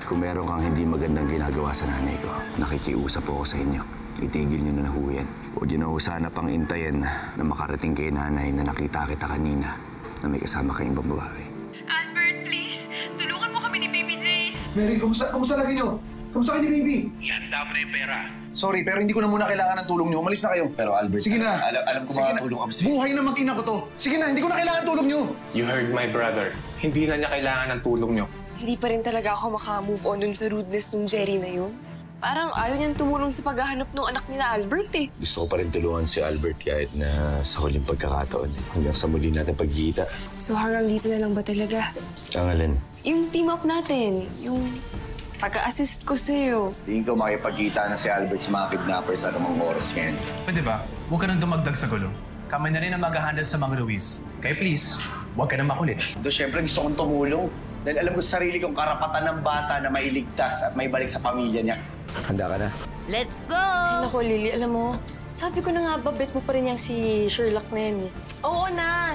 Kung meron kang hindi magandang ginagawa sa nanay ko, nakikiusap po ako sa inyo. Itigil niyo na ho yan. Huwag niyo na ho sana pang intayin na makarating kay nanay na nakita kita kanina na may kasama kayong babae. Albert, please. Tulungan mo kami ni Baby Jace. Mary, kamusta lagi niyo? Kamusta kayo ni Baby? Ihanda mo na yung pera. Sorry, pero hindi ko na muna kailangan ng tulong niyo. Umalis na kayo. Pero Albert, sige na. Alam ko makatulong ka. Buhay na mag-ina ko to. Sige na, hindi ko na kailangan ng tulong niyo. You heard my brother. Hindi na niya kailangan ng tulong niyo. Hindi pa rin talaga ako maka-move on dun sa rudeness ng Jerry na yun. Parang ayaw niyang tumulong sa paghahanap ng anak ni na Albert eh. Gusto ko pa rin tulungan si Albert kahit na sa huling pagkakataon. Hanggang sa muli natin pagkita. So hanggang dito na lang ba talaga? Ang alin? Yung team up natin, yung pag-assist ko sa'yo. Tingin ko makipagkita na si Albert sa mga kidnappers anumang oras ngayon. Pwede ba? Huwag ka nang dumagdag sa gulo. Kami na rin ang mag-handle sa mga Luis. Kaya please, huwag ka nang makulit. Ito, syempre gusto kong tumulong. Dahil alam ko sa sarili kong karapatan ng bata na mailigtas at may balik sa pamilya niya. Handa ka na? Let's go! Ay naku, Lily, alam mo, sabi ko na nga ba, bet mo pa rin yung si Sherlock na yan eh. Oo na!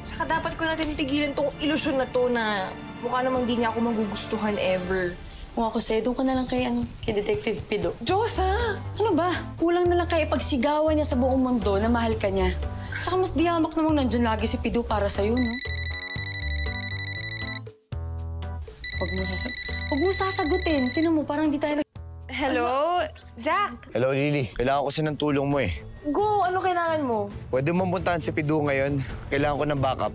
Saka dapat ko natin tigilan tong ilusyon na to na mukha namang di niya ako magugustuhan ever. Kung ako sa'yo, doon ka na lang kay Detective Pido. Diyosa! Ano ba? Kulang na lang kay ipagsigawan niya sa buong mundo na mahal ka niya. Saka mas diyamak namang nandyan lagi si Pido para sa'yo, no? Huwag mo sasagutin. Tinan mo, parang di tayo Hello? Jack? Hello, Lily. Kailangan ko kasi ng tulong mo eh. Go! Ano kailangan mo? Pwede mo puntahan si Pido ngayon. Kailangan ko ng backup.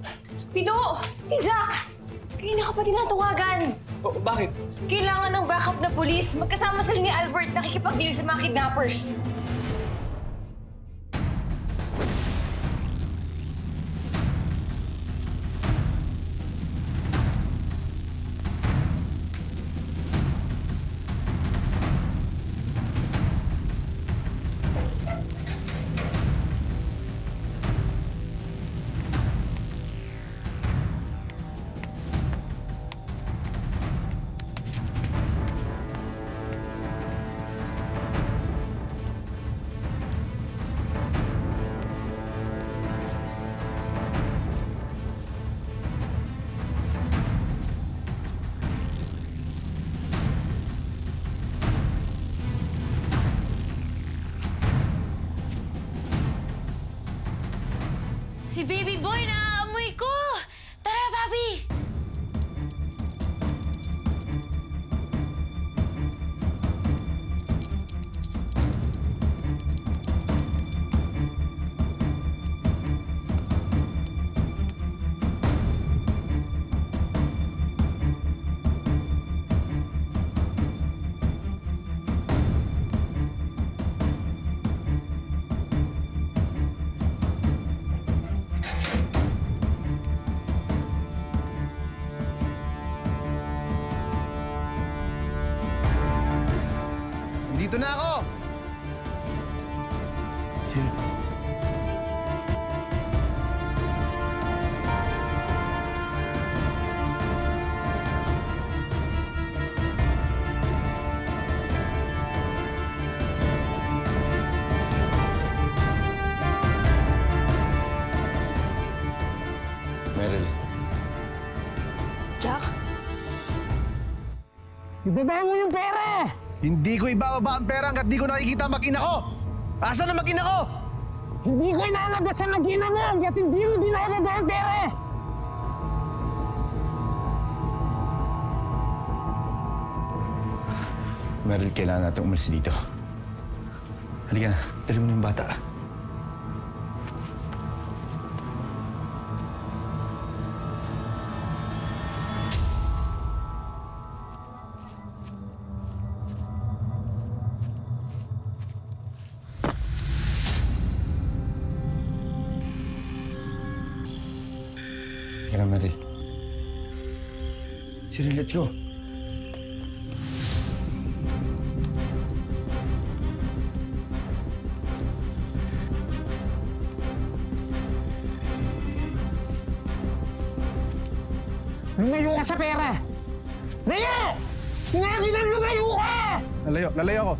Pido! Si Jack! Kanina ka pa tinatawagan. Oh, bakit? Kailangan ng backup na pulis. Magkasama sila ni Albert nakikipag-deal sa mga kidnappers. Si baby boy na amoy ko! Tara, Bobby! Dito na ako! Meryl. Jack? Ibaba mo yung pera! Hindi ko ibababa ang pera hanggat di ko nakikita ang mag-ina ko! Asan ang mag-ina ko? Hindi ko inalaga sa mag-ina mo hanggat hindi mo dinalaga ang pera! Meryl, kailangan natin umalis dito. Halika na, dali mo na yung bata. Kaya Meryl. Sige, let's go. Lumayo ka sa pera! Layo! Sinabi lang lumayo ka! Lalayo ako.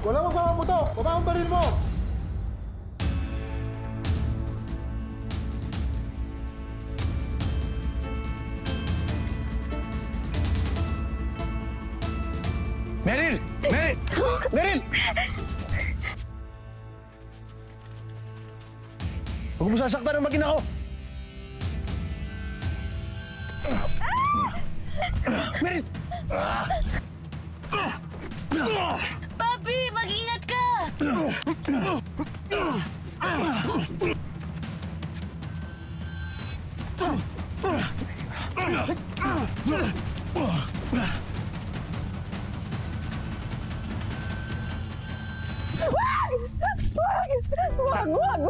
Wala magpapaputok! Baba ang baril mo! Meryl! Meryl! Meryl! Huwag mo sasaktan ang mag-ina ko! Meryl! Papi, mag-ingat ka!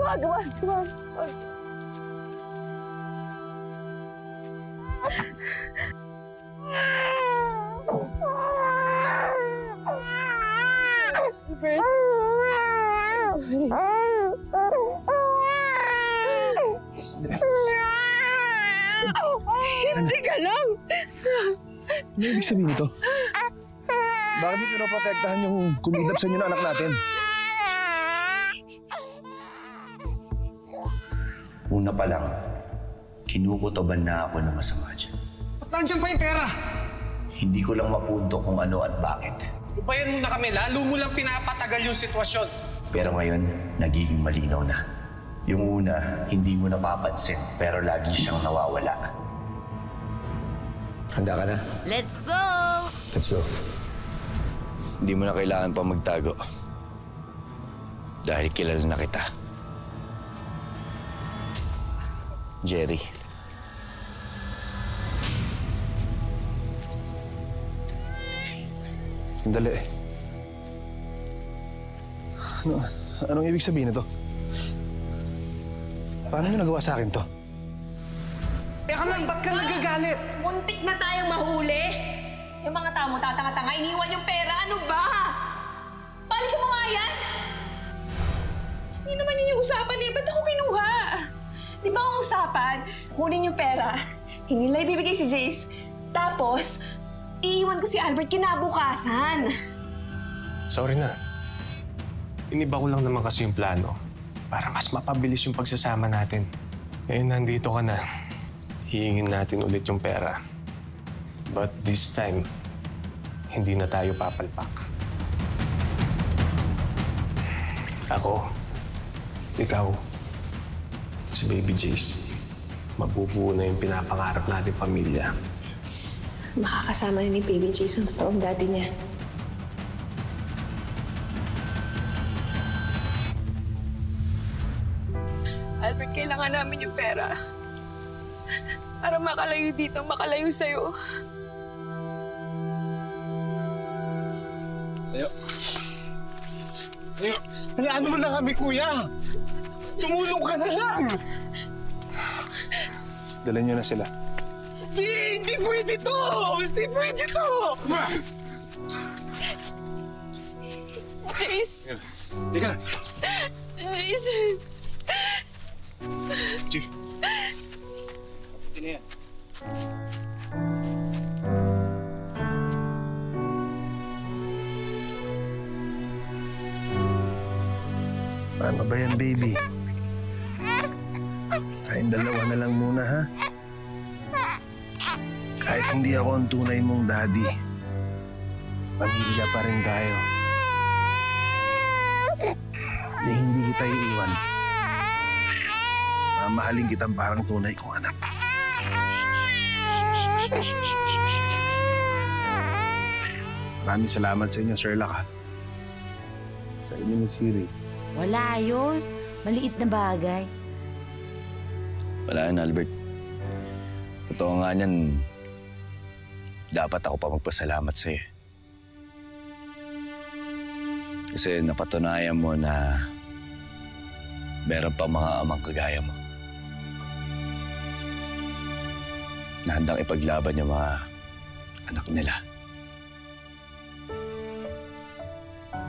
Wag. Hindi ka lang. Ano ibig sabihin ito? Bakit mo pinoprotektahan yung kumidap sa inyo na anak natin? Una pa lang, kinukutoban na ako ng masama dyan. Nandiyan pa yung pera! Hindi ko lang mapunto kung ano at bakit. Lubayan mo na kami, lalo mo lang pinapatagal yung sitwasyon. Pero ngayon, nagiging malinaw na. Yung una, hindi mo napapansin, pero lagi siyang nawawala. Handa ka na? Let's go! Let's go. Hindi mo na kailangan pa magtago. Dahil kilala na kita. Jerry. Sandali. Anong ibig sabihin nito? Paano nyo nagawa sa akin to? Teka lang, ba't ka nagagalit? Muntik na tayong mahuli. Yung mga tao mo, tatanga-tanga, iniwan yung pera. Ano ba? Palis mo nga yan? Hindi naman yun yung usapan eh. Ba't ako kinuha? Di ba ang usapan? Kunin yung pera. Hindi nila ibibigay si Jace. Tapos, iiwan ko si Albert kinabukasan. Sorry na. Iniba ko lang naman kasi yung plano para mas mapabilis yung pagsasama natin. Ngayon nandito ka na. Hihingin natin ulit yung pera. But this time, hindi na tayo papalpak. Ako, ikaw, si Baby Jace, mabubuo na yung pinapangarap natin pamilya. Makakasama na ni Baby Jace ang totoong daddy niya. Albert, kailangan namin yung pera. Para makalayo dito, makalayo sa'yo. Hayaan mo na kami, kuya! Tumulong ka na lang! Dala nyo na sila. Hindi pwede to! Hindi pwede to! Jace! Teka na. Jace! Chief. Paano ba yan, baby? Tayong dalawa na lang muna, ha? Kahit hindi ako ang tunay mong daddy, pamilya pa rin tayo. Di hindi kita iiwan. Mamahalin kitang parang tunay kong anak. Maraming salamat sa inyo, Sherlock, ha? Sa inyo ni Siri. Wala yun. Maliit na bagay. Wala yan, Albert. Totoo nga niyan, dapat ako pa magpasalamat sa'yo. Kasi napatunayan mo na meron pa mga amang kagaya mo na handang ipaglaban yung mga anak nila.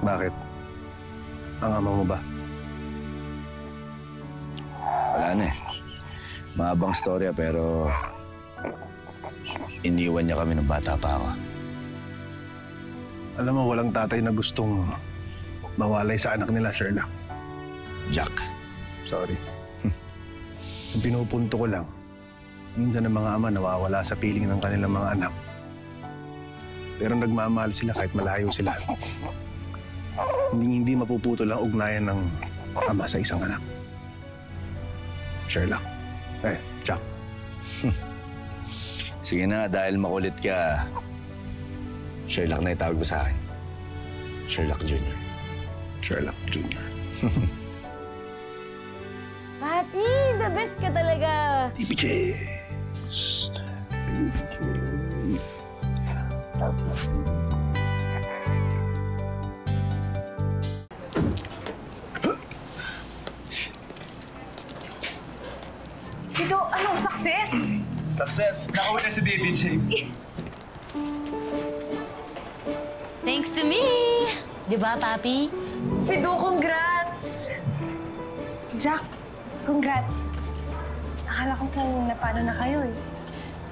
Bakit? Ang ama mo ba? Wala na eh. Mahabang storya pero iniwan niya kami ng bata pa ako. Alam mo, walang tatay na gustong mawalay sa anak nila, Sherlock. Jack, Sorry. Ang pinupunto ko lang, minsan ang mga ama nawawala sa piling ng kanilang mga anak. Pero nagmamahal sila kahit malayo sila. Hindi mapuputol ang ugnayan ng ama sa isang anak. Sherlock. Jack. sige na, dahil makulit ka. Sherlock na itawag mo sa akin. Sherlock Jr. Sherlock Jr. Papi, the best ka talaga. TPJ. Ito, anong success? Success! Nakauwi na si Baby Chase. Thanks to me. Di ba, Papi? Pido, congrats! Jack, congrats. Akala ko kung napano na kayo eh.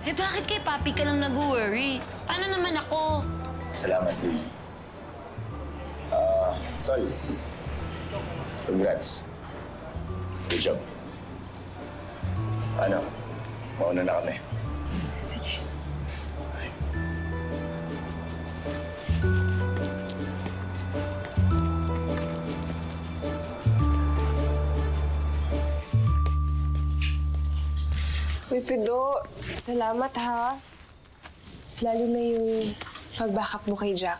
Eh, bakit kay Papi ka lang nag-worry? Paano naman ako? Salamat, Lee. Tol. Congrats. Good job. Ano? Mauna na kami. Sige. Uy, Pido, salamat ha. Lalo na yung pag-backup mo kay Jack.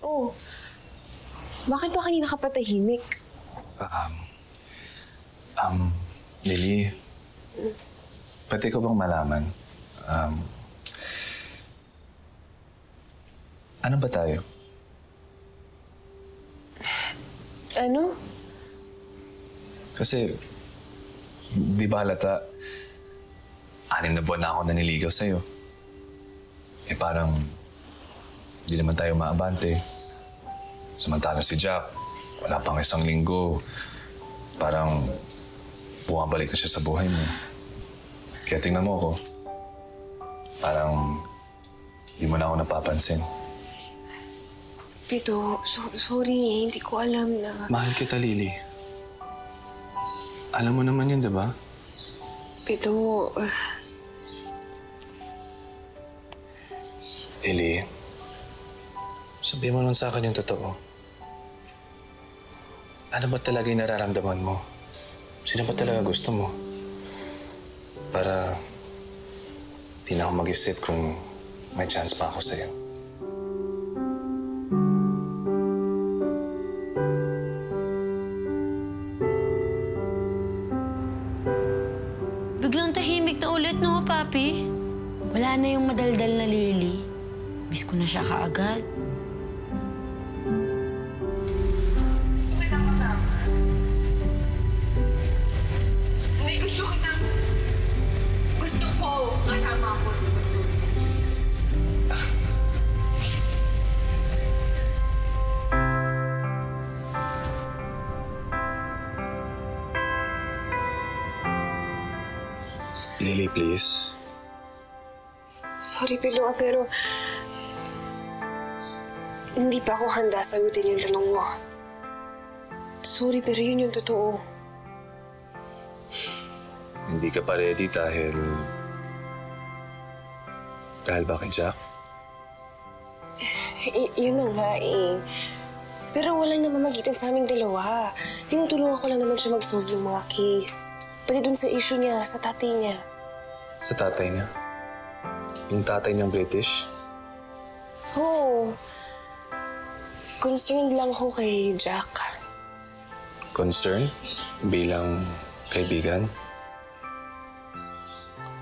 Oh, bakit ba kanina ka patahimik? Lily, pati ko bang malaman? Ano ba tayo? Ano? Kasi, di ba halata, 6 na buwan na ako naniligaw sa'yo. Eh parang, di naman tayo maabante. Samantala si Jack, wala pang 1 linggo. Parang, bumabalik na siya sa buhay mo. Kaya tingnan mo ako. Parang, di mo na ako napapansin. Pito, sorry, hindi ko alam na... Mahal kita, Lily. Alam mo naman yun, di ba? Pito... Lily, sabihin mo nun sa akin yung totoo. Ano ba talaga yung nararamdaman mo? Sino ba talaga gusto mo? Para di na ako mag-isip kung may chance pa ako sa'yo. Biglang tahimik na ulit, no, Papi? Wala na yung madaldal na Lily. Miss ko na siya kaagad. Gusto kitang kasama. Hindi, gusto ko kasama ako sa pagsuot ng jeans. Lily, please. Sorry, Pilo, pero... hindi pa ako handa sagutin yung tanong mo. Sorry, pero yun yung totoo. Hindi ka pa ready dahil... Dahil ba kay Jack? Yun na nga eh. Pero walang namamagitan sa aming dalawa. Tinutulungan ko lang naman siya mag-solve ng mga case. Pati dun sa issue niya, sa tatay niya. Sa tatay niya? Yung tatay niyang British? Oo. Concerned lang ako kay Jack. Concern? Bilang kaibigan?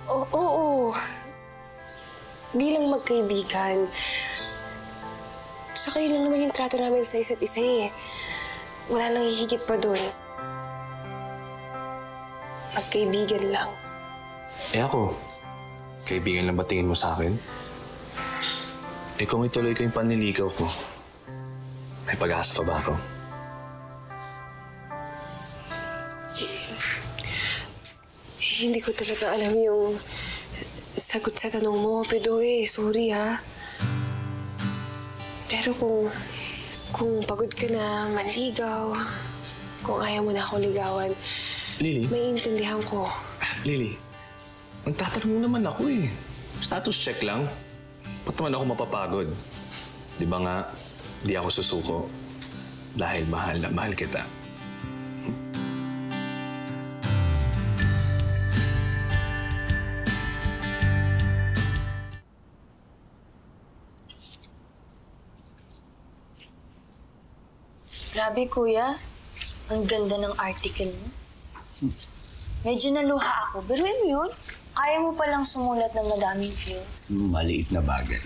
Oo. Bilang magkaibigan. Tsaka yun lang naman yung trato namin sa isa't isa eh. Wala nang hihigit pa dun. Magkaibigan lang. Eh ako, kaibigan lang ba tingin mo sa akin? Eh kung ituloy ko yung panliligaw ko, may pag-asa pa ba ako? Hindi ko talaga alam yung sagot sa tanong mo, Pidoy. Sorry, ha. Pero kung pagod ka na manligaw, kung ayaw mo na ako ligawan, Lily? maiintindihan ko. Lily, magtatanong mo naman ako eh. Status check lang. Ba't naman ako mapapagod? Di ba nga, di ako susuko dahil mahal na mahal kita. Grabe, kuya. Ang ganda ng article mo. Medyo naluha ako. Pero yun, kaya mo palang sumulat ng madaming feels. Maliit na bagay.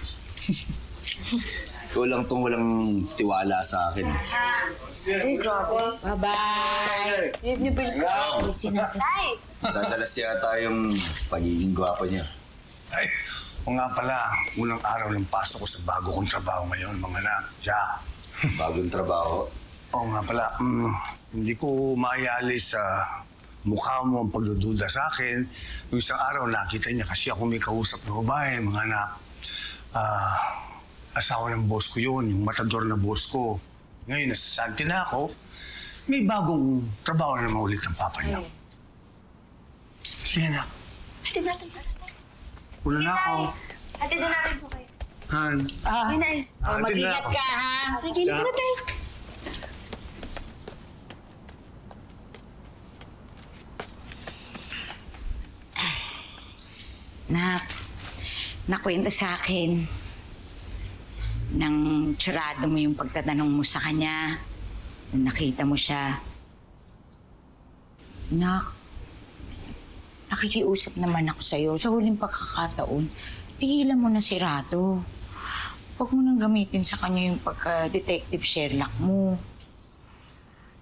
Ikaw lang tong walang tiwala sa akin. Ay, grabe. Bye-bye! Leave niyo ba yung Tay! Dadalas yata yung pagiging gwapo niya. Ay, o nga pala, unang araw ng pasok ko sa bago kong trabaho ngayon, mga anak. Jack. Bagong trabaho. Oo nga pala, hindi ko maayali sa mukha mo ang pagdududa sa akin. Yung isang araw nakita niya kasi ako may kausap na babae, mga anak. Asawa ng boss ko yun, yung matador na boss ko. Ngayon, nasasanti na ako. May bagong trabaho na naman ulit ng papa niya. Sige na. Hatid natin sa stay. Una na ako. Hatid na natin po kayo. Han. Inay. Mag-ingat ka, ha? Sige, libre na tayo. Nakwento sa akin nang tsarado mo yung pagtatanong mo sa kanya. Nung nakita mo siya. Nakikiusap naman ako sa'yo. Sa huling pagkakataon, tigilan mo na si Rado. Huwag mo nang gamitin sa kanya yung pagka-detective Sherlock mo.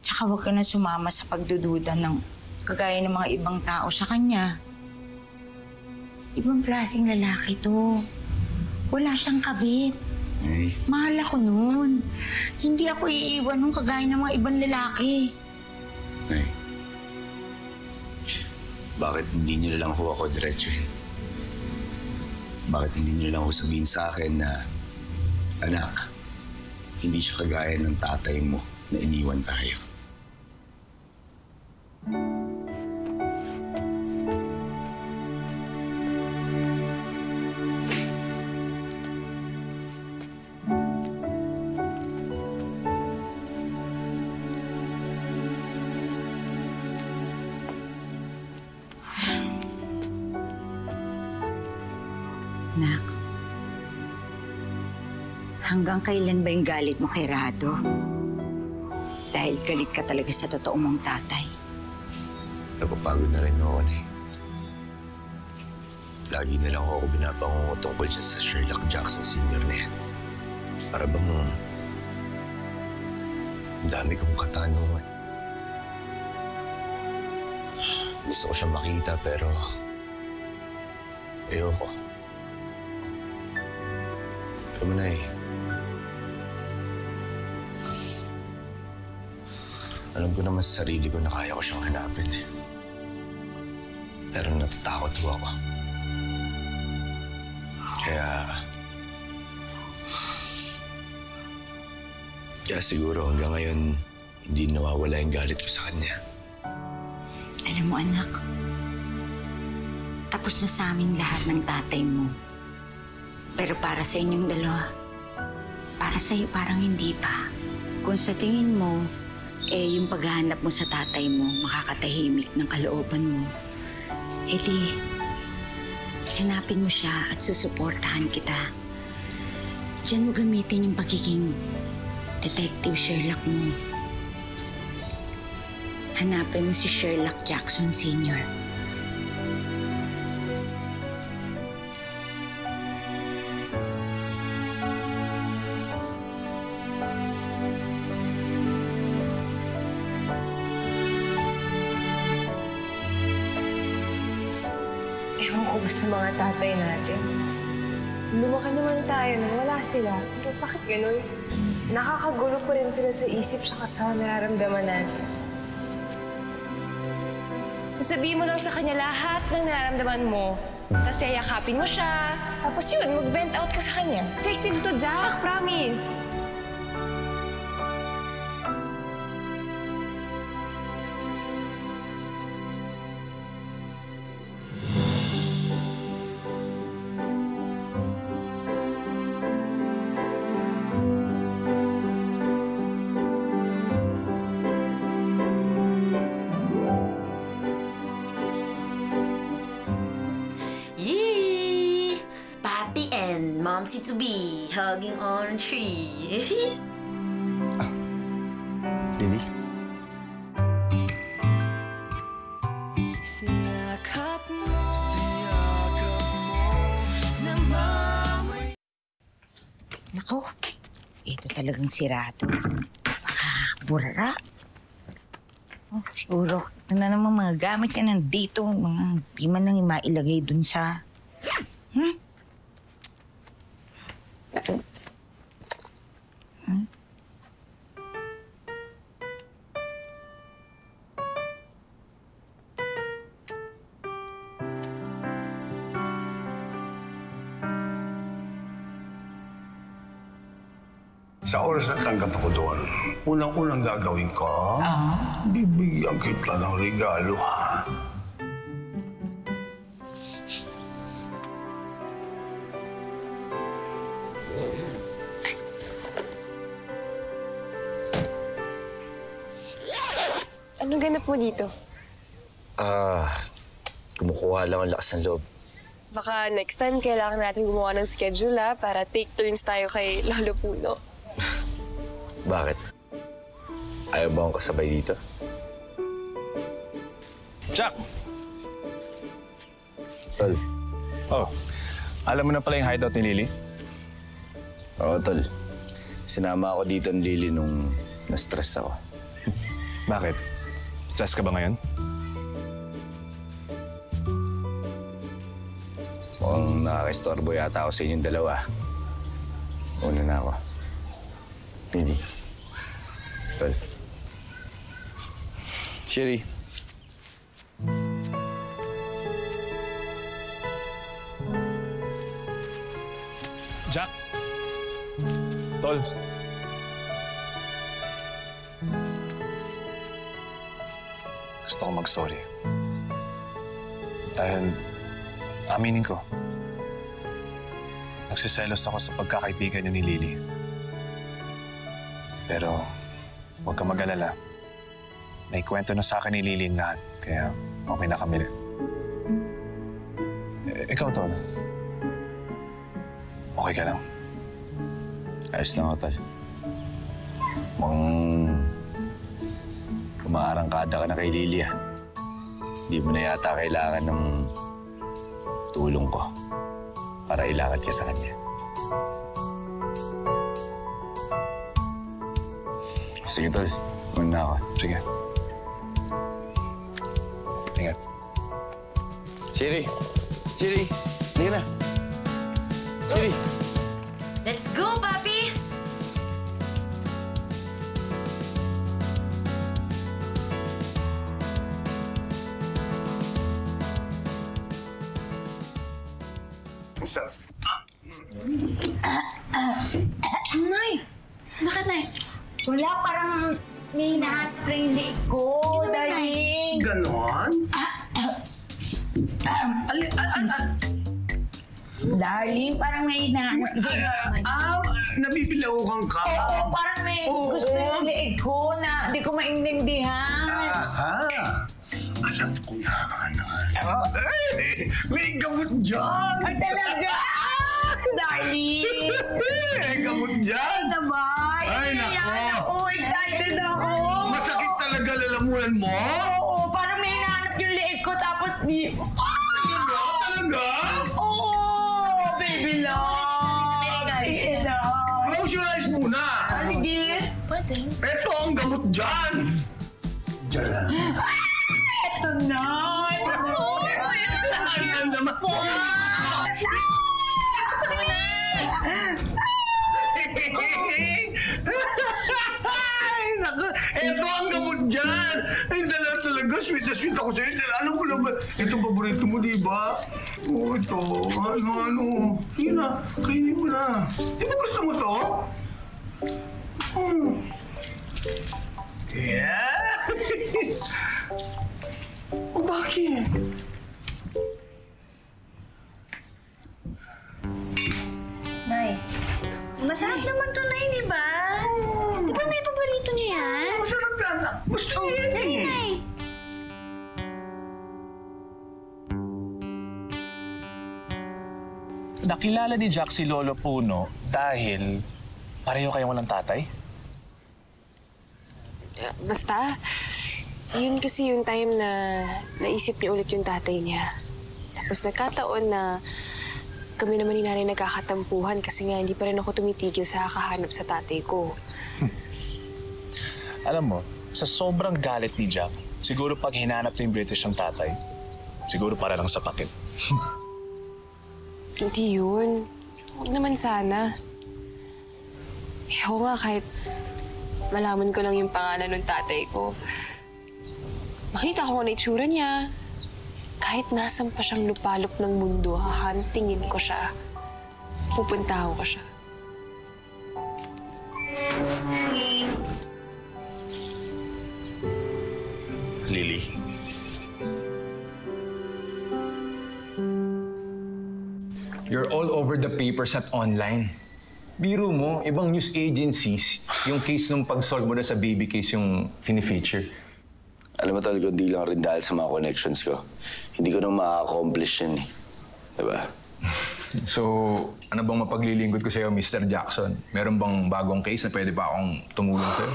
Tsaka huwag ka na sumama sa pagdududa ng kagaya ng mga ibang tao sa kanya. Ibang klaseng lalaki to. Wala siyang kabit. Ay, Mahal ako noon. Hindi ako iiwan nung kagaya ng mga ibang lalaki. ay. Bakit hindi niyo na lang ho ako diretsuhin? Bakit hindi niyo na lang ho sabihin sa akin na, anak, hindi siya kagaya ng tatay mo na iniwan tayo? Nak, hanggang kailan ba yung galit mo kay Rado? Dahil galit ka talaga sa totoo mong tatay. Napapagod na rin ako na eh. Lagi na lang ako binabango tungkol siya sa Sherlock Jackson Sr. na yan. Para bang dami kong katanungan. Gusto ko siyang makita pero ayoko. Alam mo na eh. Alam ko naman sa sarili ko na kaya ko siyang hanapin eh. Pero natatakot ho ako. Kaya siguro hanggang ngayon, hindi nawawala yung galit ko sa kanya. Alam mo, anak, tapos na sa amin lahat ng tatay mo. Pero para sa inyong dalawa, para sa'yo parang hindi pa. Kung sa tingin mo, yung paghahanap mo sa tatay mo, makakatahimik ng kalooban mo, di, hanapin mo siya at susuportahan kita. Diyan mo gamitin yung pagiging Detective Sherlock mo. Hanapin mo si Sherlock Jackson Sr. Ewan ko ba sa mga tatay natin? Lumaki naman tayo nang wala sila. Pero bakit ganun? Nakakagulo pa rin sila sa isip saka sa nararamdaman natin. Sasabihin mo lang sa kanya lahat ng nararamdaman mo. Tapos yayakapin mo siya. Tapos yun, mag-vent out ka sa kanya. Effective to, Jack. Promise. Yee! Papi and Momsy-to-be hugging on a tree. Lily? Siyakap mo na mamay. Nako, ito talagang sirado. Baka burara. Oh, siguro, ito na naman mga gamit ka nandito. Mga di man lang mailagay dun sa... Sa oras na tanggap ako doon, unang-unang gagawin ko, bibigyan kita ng regalo, ha? Anong ganap mo dito? Kumukuha lang ang lakas ng loob. Baka next time kailangan natin gumawa ng schedule, para take turns tayo kay Lolo Puno. Bakit? Ayaw ba akong kasabay dito? Jack! Tol. Oh, alam mo na pala yung hideout ni Lily? Oo, Tol. Sinama ako dito ni Lily nung na-stress ako. Bakit? Stress ka ba ngayon? Mukhang nakaka-istorbo yata ako sa inyong dalawa. Una na ako. Lily. Tol. Sherry. Jack! Tol. Gusto ko mag-sorry. Dahil, aminin ko, nagsiselos ako sa pagkakaibigan niyo ni Lily. Pero, huwag ka mag-alala. May kwento na sa akin ni Lily lahat, kaya okay na kami. Ikaw, Tol. Okay ka lang? Ayos lang ako, Tol. Mukhang umaarangkada ka na kay Lily, ah. Hindi mo na yata kailangan ng tulong ko para ilakad ka sa kanya. Sige, Tol. Muna ako. Sige. Ingat. Sherry! Sherry! Hindi ka na. Sherry! Let's go, Papi! Sarap. Nay! Bakit, Nay? Wala, parang may hinahatring liig ko, darling. Ganon? Darling, parang may hinahatring. Nabibilaukan ka? Oo, parang may gusto yung liig ko na hindi ko maintindihan. Aha! Alam ko na, may gamot dyan! Ay, talaga? Darling! May gamot dyan! Naman! Ay, nako! Excited ako! Masakit talaga lalamunan mo? Oo, parang may hinahanap yung liig ko tapos di... Talaga? Talaga? Oo! Baby love! Baby love! Close your eyes muna! Sige! Pwede. Ito ang gamot dyan! Diyan. Ito na! Ano naman? Ay, naku! Ito ang gamot dyan. Ay, dala talaga. Sweet na sweet ako sa'yo. Dala, alam mo naman. Ito paborito mo, di ba? Oo, ito. Ano. Sige na, kainin mo na. Di ba gusto mo to? Yeah! O bakit? Nay, masarap naman to, Nay, di ba? Di ba may paborito niya yan? Masarap yan. Gusto niya yan eh. Nay. Nakilala ni Jack si Lolo Puno dahil pareho kayong walang tatay? Basta, yun kasi yung time na naisip niya ulit yung tatay niya. Tapos nagkataon na kami naman ni nanay nagkakatampuhan kasi nga hindi pa rin ako tumitigil sa kakahanap sa tatay ko. Alam mo, sa sobrang galit ni Jack, siguro pag hinanap na yung British ng tatay, siguro para lang sa pakit. Hindi yun. Huwag naman sana. Ako nga kahit malaman ko lang yung pangalan ng tatay ko. Makita ko na itsura niya. Kahit nasan pa siyang lupalop ng mundo, hahantingin ko siya. Pupuntahan ko siya. Lily. You're all over the papers at online. Biro mo, ibang news agencies, yung case nung pag-solve mo na sa baby case yung fini-feature. Alam mo talaga, hindi lang rin dahil sa mga connections ko. Hindi ko na ma-accomplish yan eh. Diba? So, ano bang mapaglilingkod ko sa'yo, Mr. Jackson? Meron bang bagong case na pwede pa akong tumulong sa'yo?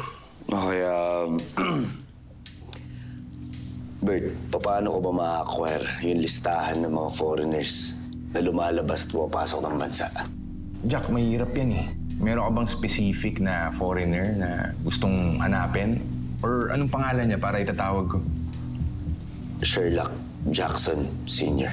Okay, Bert, paano ko ba ma-acquire yung listahan ng mga foreigners na lumalabas at pumapasok ng bansa? Jack, mahirap yan eh. Meron ka bang specific na foreigner na gustong hanapin? Or anong pangalan niya para itatawag ko? Sherlock Jackson Sr.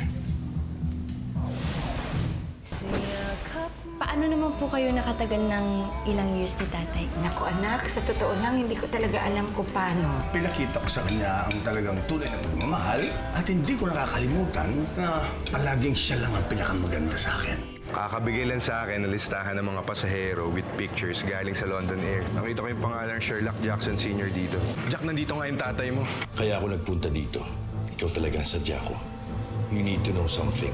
Paano naman po kayo nakatagal ng ilang years ni tatay? Naku anak, sa totoo lang, hindi ko talaga alam kung paano. Pinakita ko sa kanya ang talagang tunay na pagmamahal at hindi ko nakakalimutan na palaging siya lang ang pinakamaganda sa akin. Kakabigay lang sa akin na listahan ng mga pasahero with pictures galing sa London Air. Nakita ko yung pangalan Sherlock Jackson Sr. dito. Jack, nandito nga yung tatay mo. Kaya ako nagpunta dito. Ikaw talaga ang sadya ko. You need to know something.